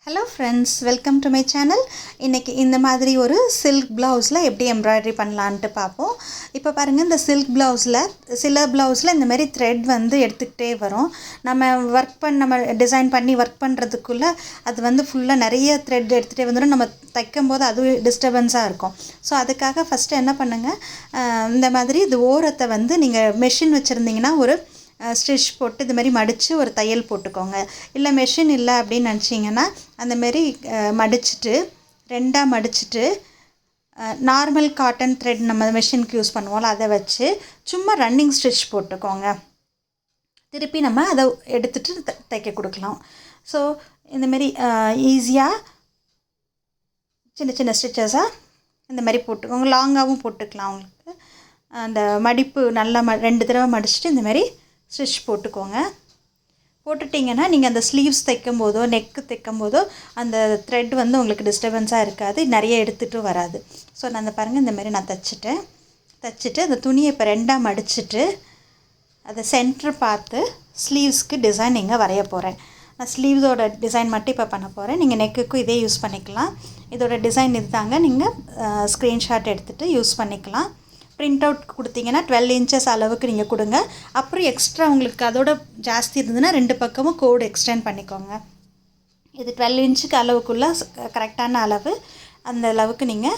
Hello friends, welcome to my channel. இன்றைக்கி இந்த மாதிரி ஒரு சில்க் ப்ளவுஸில் எப்படி எம்ப்ராய்டரி பண்ணலான்ட்டு பார்ப்போம். இப்போ பாருங்கள், இந்த சில்க் ப்ளவுஸில் சில ப்ளவுஸில் இந்த மாதிரி த்ரெட் வந்து எடுத்துக்கிட்டே வரும். நம்ம டிசைன் பண்ணி ஒர்க் பண்ணுறதுக்குள்ளே அது வந்து ஃபுல்லாக நிறைய த்ரெட் எடுத்துகிட்டே வந்துடும். நம்ம தைக்கும் போது அது டிஸ்டர்பன்ஸாக இருக்கும். ஸோ அதுக்காக ஃபஸ்ட்டு என்ன பண்ணுங்கள், இந்த மாதிரி இது ஓரத்தை வந்து நீங்கள் மெஷின் வச்சுருந்தீங்கன்னா ஒரு ஸ்டிச் போட்டு இது மாதிரி மடித்து ஒரு தையல் போட்டுக்கோங்க. இல்லை மெஷின் இல்லை அப்படின்னு நினச்சிங்கன்னா அந்தமாரி மடிச்சுட்டு ரெண்டாக மடிச்சுட்டு நார்மல் காட்டன் த்ரெட் நம்ம மெஷினுக்கு யூஸ் பண்ணுவோம்ல, அதை வச்சு சும்மா ரன்னிங் ஸ்டிச் போட்டுக்கோங்க. திருப்பி நம்ம அதை எடுத்துகிட்டு தைக்க கொடுக்கலாம். ஸோ இந்தமாரி ஈஸியாக சின்ன சின்ன ஸ்டிச்சஸாக இந்த மாதிரி போட்டுக்கோங்க. லாங்காகவும் போட்டுக்கலாம். உங்களுக்கு அந்த மடிப்பு நல்லா 2 தடவை மடிச்சுட்டு இந்தமாரி ஸ்டிச் போட்டுக்கோங்க. போட்டுட்டிங்கன்னா நீங்கள் அந்த ஸ்லீவ்ஸ் தைக்கும் போதோ நெக்கு தைக்கும் போதோ அந்த த்ரெட் வந்து உங்களுக்கு டிஸ்டர்பன்ஸாக இருக்காது, நிறைய எடுத்துகிட்டு வராது. ஸோ நான் அந்த பாருங்கள், இந்தமாரி நான் தைச்சிட்டு அந்த துணியை இப்போ ரெண்டாக மடிச்சுட்டு அதை சென்டர் பார்த்து ஸ்லீவ்ஸ்க்கு டிசைன் இங்கே வரைய போகிறேன். நான் ஸ்லீவ்ஸோட டிசைன் மட்டும் இப்போ பண்ண போகிறேன். நீங்கள் நெக்குக்கும் இதே யூஸ் பண்ணிக்கலாம். இதோட டிசைன் இது தாங்க. நீங்கள் ஸ்க்ரீன்ஷாட் எடுத்துகிட்டு யூஸ் பண்ணிக்கலாம். பிரிண்ட் அவுட் கொடுத்தீங்கன்னா 12 இன்ச்சஸ் அளவுக்கு நீங்கள் கொடுங்க. அப்புறம் எக்ஸ்ட்ரா உங்களுக்கு அதோட ஜாஸ்தி இருந்ததுன்னா 2 பக்கமும் கோடு எக்ஸ்டெண்ட் பண்ணிக்கோங்க. இது 12 இன்ச்சுக்கு அளவுக்குள்ளே கரெக்டான அளவு. அந்த அளவுக்கு நீங்கள்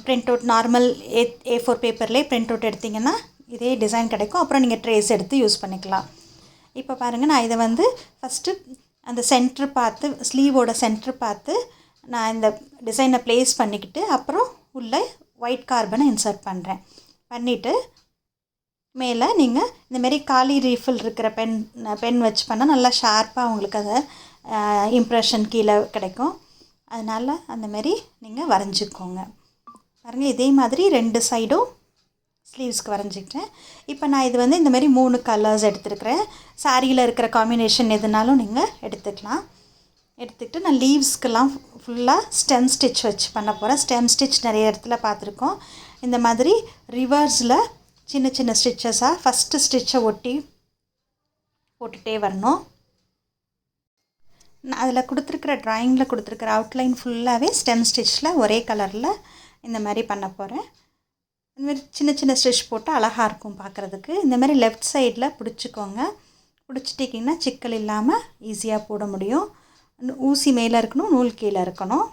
பிரிண்ட் அவுட் நார்மல் A4 பேப்பர்லேயே பிரிண்ட் அவுட் எடுத்திங்கன்னா இதே டிசைன் கிடைக்கும். அப்புறம் நீங்கள் ட்ரேஸ் எடுத்து யூஸ் பண்ணிக்கலாம். இப்போ பாருங்கள், நான் இதை வந்து ஃபஸ்ட்டு அந்த சென்டர் பார்த்து ஸ்லீவோட சென்டர் பார்த்து நான் இந்த டிசைனை ப்ளேஸ் பண்ணிக்கிட்டு அப்புறம் உள்ளே ஒயிட் கார்பனை இன்சர்ட் பண்ணிவிட்டு மேலே நீங்கள் இந்தமாரி காலி ரீஃபில் இருக்கிற பென் வச்சு பண்ணால் நல்லா ஷார்ப்பாக உங்களுக்கு அதை இம்ப்ரெஷன் கீழே கிடைக்கும். அதனால் அந்தமாரி நீங்கள் வரைஞ்சிக்கோங்க. பாருங்கள், இதே மாதிரி 2 சைடும் ஸ்லீவ்ஸ்க்கு வரைஞ்சிக்கிட்டேன். இப்போ நான் இது வந்து இந்தமாரி 3 கலர்ஸ் எடுத்துருக்கிறேன். சாரியில் இருக்கிற காம்பினேஷன் எதுனாலும் நீங்கள் எடுத்துக்கிட்டு நான் லீவ்ஸ்க்கெல்லாம் ஃபுல்லாக ஸ்டெம் ஸ்டிச் வச்சு பண்ண போகிறேன். ஸ்டெம் ஸ்டிச் நிறைய இடத்துல பார்த்துருக்கோம். இந்த மாதிரி ரிவர்ஸில் சின்ன சின்ன ஸ்டிச்சஸாக ஃபஸ்ட்டு ஸ்டிச்சை ஒட்டி போட்டுகிட்டே வரணும். நான் அதில் கொடுத்துருக்குற ட்ராயிங்கில் கொடுத்துருக்குற அவுட்லைன் ஃபுல்லாகவே ஸ்டெம் ஸ்டிச்சில் ஒரே கலரில் இந்த மாதிரி பண்ண போகிறேன். இந்தமாதிரி சின்ன சின்ன ஸ்டிச் போட்டு அழகாக இருக்கும் பார்க்குறதுக்கு. இந்தமாதிரி லெஃப்ட் சைடில் பிடிச்சிக்கோங்க. பிடிச்சிட்டிங்கன்னா சிக்கல் இல்லாமல் ஈஸியாக போட முடியும். ஊசி மேலே இருக்கணும், நூல் கீழே இருக்கணும்.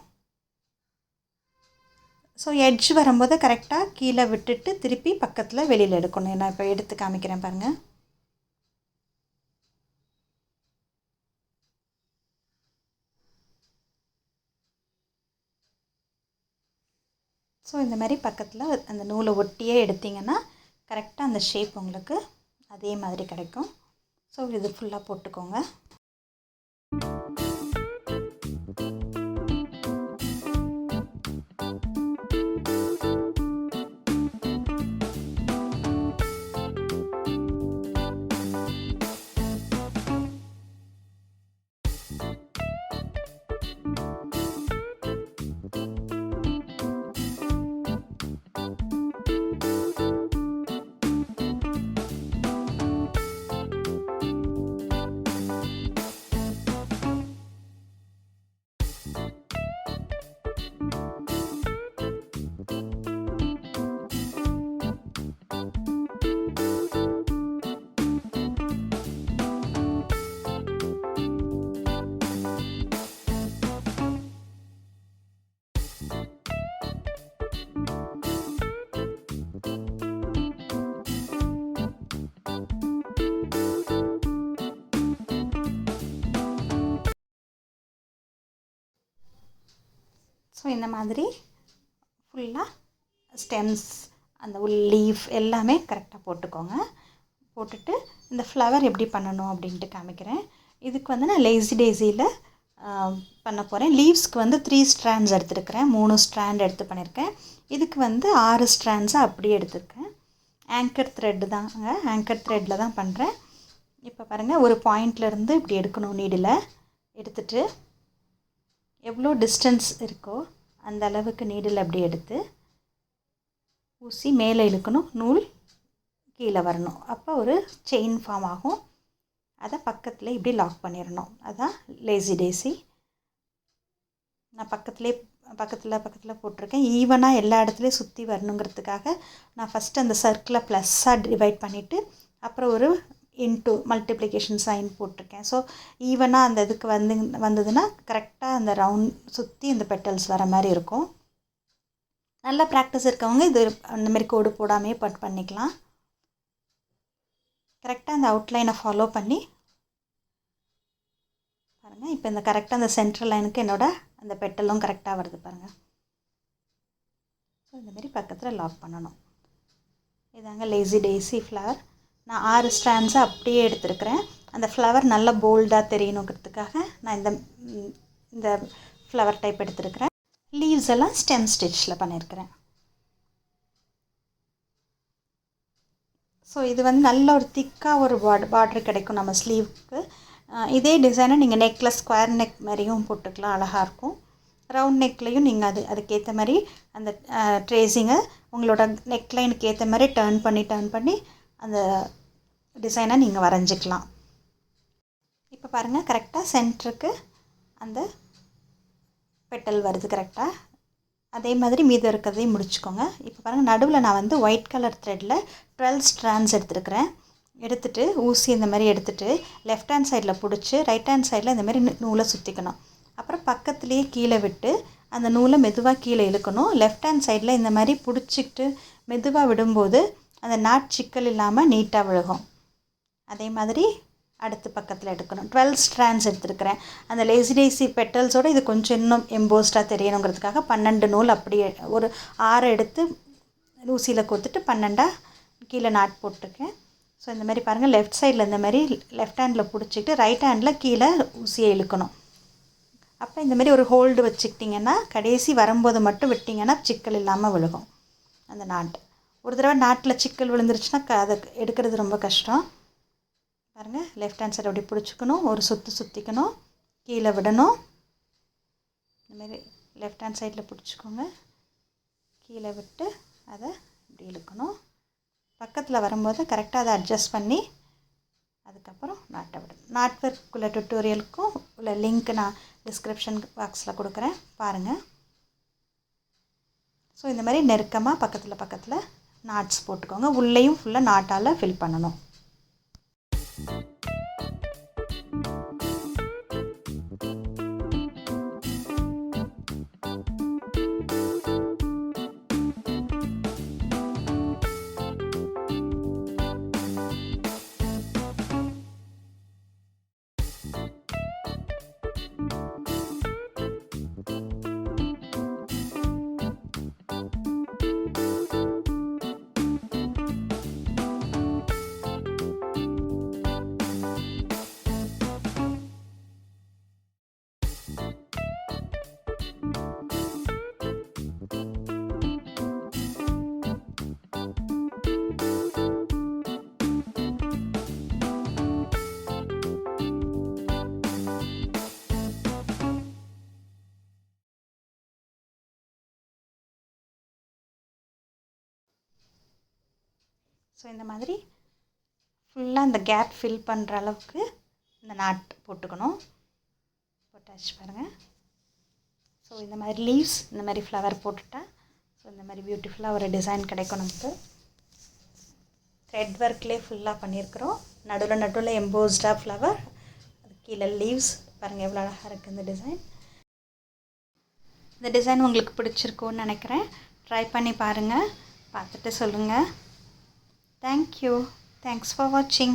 ஸோ எட்ஜ் வரும்போது கரெக்டாக கீழே விட்டுட்டு திருப்பி பக்கத்தில் வெளியில் எடுக்கணும். நான் இப்போ எடுத்து காமிக்கிறேன் பாருங்கள். ஸோ இந்த மாதிரி பக்கத்தில் அந்த நூலை ஒட்டியே எடுத்திங்கன்னா கரெக்டாக அந்த ஷேப் உங்களுக்கு அதே மாதிரி கிடைக்கும். ஸோ இது ஃபுல்லாக போட்டுக்கோங்க. ஸோ இந்த மாதிரி ஃபுல்லாக ஸ்டெம்ஸ் அந்த லீஃப் எல்லாமே கரெக்டாக போட்டுக்கோங்க. போட்டுட்டு இந்த ஃப்ளவர் எப்படி பண்ணணும் அப்படின்ட்டு காமிக்கிறேன். இதுக்கு வந்து நான் லேசி டேஸியில் பண்ண போகிறேன். லீவ்ஸ்க்கு வந்து 3 ஸ்ட்ராண்ட்ஸ் எடுத்துருக்கிறேன். 3 ஸ்ட்ராண்ட் எடுத்து பண்ணியிருக்கேன். இதுக்கு வந்து 6 ஸ்ட்ராண்ட்ஸாக அப்படியே எடுத்துருக்கேன். ஆங்கர் த்ரெட்டு தாங்க, ஆங்கர் த்ரெட்டில் தான் பண்ணுறேன். இப்போ பாருங்கள், ஒரு பாயிண்ட்லேருந்து இப்படி எடுக்கணும். நீடில் எடுத்துகிட்டு எவ்வளோ டிஸ்டன்ஸ் இருக்கோ அந்த அளவுக்கு நீடில் அப்படி எடுத்து ஊசி மேலே இழுக்கணும், நூல் கீழே வரணும். அப்போ ஒரு செயின் ஃபார்ம் ஆகும். அதை பக்கத்தில் இப்படி லாக் பண்ணிடணும். அதுதான் லேசி டேசி. நான் பக்கத்தில் போட்டிருக்கேன். ஈவனாக எல்லா இடத்துலையும் சுற்றி வரணுங்கிறதுக்காக நான் ஃபஸ்ட்டு அந்த சர்க்கிளை ப்ளஸ்ஸாக டிவைட் பண்ணிவிட்டு அப்புறம் ஒரு இன்ட்டு மல்டிப்ளிகேஷன் சைன் போட்டிருக்கேன். ஸோ ஈவனாக அந்த இதுக்கு வந்ததுன்னா கரெக்டாக அந்த ரவுண்ட் சுற்றி இந்த பெட்டல்ஸ் வர மாதிரி இருக்கும். நல்ல ப்ராக்டிஸ் இருக்கவங்க இது அந்தமாரி கோடு போடாமே பண்ணிக்கலாம். கரெக்டாக அந்த அவுட்லைனை ஃபாலோ பண்ணி பாருங்கள். இப்போ இந்த கரெக்டாக அந்த சென்ட்ரல் லைனுக்கு அந்த பெட்டலும் கரெக்டாக வருது பாருங்கள். ஸோ இந்தமாரி பக்கத்தில் லாக் பண்ணணும். இதாங்க லேசி டேசி ஃப்ளவர். நான் 6 ஸ்ட்ராண்ட்ஸை அப்படியே எடுத்துருக்கிறேன். அந்த ஃப்ளவர் நல்லா போல்டாக தெரியணுங்கிறதுக்காக நான் இந்த ஃப்ளவர் டைப் எடுத்துருக்கிறேன். லீவ்ஸ் எல்லாம் ஸ்டெம் ஸ்டிச்சில் பண்ணியிருக்கிறேன். ஸோ இது நல்ல ஒரு திக்காக ஒரு பார்டர் கிடைக்கும் நம்ம ஸ்லீவுக்கு. இதே டிசைனை நீங்கள் நெக்கில் ஸ்கொயர் நெக் மாதிரியும் போட்டுக்கலாம், அழகாக இருக்கும். ரவுண்ட் நெக்லேயும் நீங்கள் அதுக்கேற்ற மாதிரி அந்த ட்ரேஸிங்கை உங்களோட நெக்லைனுக்கு ஏற்ற மாதிரி டர்ன் பண்ணி அந்த டிசைனை நீங்கள் வரைஞ்சிக்கலாம். இப்போ பாருங்கள், கரெக்டாக சென்டருக்கு அந்த பெட்டல் வருது கரெக்டாக. அதே மாதிரி மீதம் இருக்கிறதையும் முடிச்சுக்கோங்க. இப்போ பாருங்கள், நடுவில் நான் ஒயிட் கலர் த்ரெட்டில் 12 ஸ்ட்ராண்ட்ஸ் எடுத்துகிட்டு ஊசி இந்த மாதிரி எடுத்துகிட்டு லெஃப்ட் ஹேண்ட் சைடில் பிடிச்சி ரைட் ஹேண்ட் சைடில் இந்த மாதிரி நூலை சுற்றிக்கணும். அப்புறம் பக்கத்துலேயே கீழே விட்டு அந்த நூலை மெதுவாக கீழே இழுக்கணும். லெஃப்ட் ஹேண்ட் சைடில் இந்த மாதிரி பிடிச்சிக்கிட்டு மெதுவாக விடும்போது அந்த நாட் சிக்கல் இல்லாமல் நீட்டாக விழுகும். அதே மாதிரி அடுத்த பக்கத்தில் எடுக்கணும். 12 ஸ்ட்ராண்ட்ஸ் எடுத்துருக்கிறேன். அந்த லேசி டேசி பெட்டல்ஸோடு இது கொஞ்சம் இன்னும் எம்போஸ்டாக தெரியணுங்கிறதுக்காக 12 நூல் அப்படியே ஒரு 6 எடுத்து ஊசியில் கோர்த்துட்டு 12 கீழே நாட் போட்டிருக்கேன். ஸோ இந்த மாதிரி பாருங்கள், லெஃப்ட் சைடில் இந்த மாதிரி லெஃப்ட் ஹேண்டில் பிடிச்சிக்கிட்டு ரைட் ஹேண்டில் கீழே ஊசியை இழுக்கணும். அப்போ இந்த மாதிரி ஒரு ஹோல்டு வச்சுக்கிட்டிங்கன்னா கடைசி வரும்போது மட்டும் விட்டிங்கன்னா சிக்கல் இல்லாமல் விழுகும் அந்த நாட். ஒரு தடவை நாட்டில் சிக்கல் விழுந்துருச்சுன்னா அதை எடுக்கிறது ரொம்ப கஷ்டம். பாருங்கள், லெஃப்ட் ஹேண்ட் சைடு அப்படி பிடிச்சிக்கணும், ஒரு சுற்றிக்கணும், கீழே விடணும். இந்தமாரி லெஃப்ட் ஹேண்ட் சைடில் பிடிச்சிக்கோங்க, கீழே விட்டு அதை இப்படி இழுக்கணும். பக்கத்தில் வரும்போது கரெக்டாக அதை அட்ஜஸ்ட் பண்ணி அதுக்கப்புறம் நாட்டை விடணும். நாட் ஒர்க்குள்ள டுட்டோரியலுக்கும் உள்ள லிங்க் நான் டிஸ்கிரிப்ஷன் பாக்ஸில் கொடுக்குறேன், பாருங்கள். ஸோ இந்த மாதிரி நெருக்கமாக பக்கத்தில் நாட்ஸ் போட்டுக்கோங்க. உள்ளேயும் ஃபுல்லாக நாட்டால் ஃபில் பண்ணணும். ஸோ இந்த மாதிரி ஃபுல்லாக இந்த கேப் ஃபில் பண்ணுற அளவுக்கு இந்த நாட் போட்டுக்கணும். போட்டாச்சு பாருங்கள். ஸோ இந்த மாதிரி லீவ்ஸ், இந்த மாதிரி ஃப்ளவர் போட்டுட்டா ஸோ இந்த மாதிரி பியூட்டிஃபுல்லாக ஒரு டிசைன் கிடைக்கும் நமக்கு. த்ரெட் ஒர்க்லேயே ஃபுல்லாக பண்ணியிருக்கிறோம். நடுவில் எம்போஸ்டாக ஃப்ளவர், அது கீழே லீவ்ஸ். பாருங்கள் எவ்வளோ அழகாக இருக்குது இந்த டிசைன். இந்த டிசைன் உங்களுக்கு பிடிச்சிருக்கும்னு நினைக்கிறேன். ட்ரை பண்ணி பாருங்கள், பார்த்துட்டு சொல்லுங்கள். Thank you. Thanks for watching.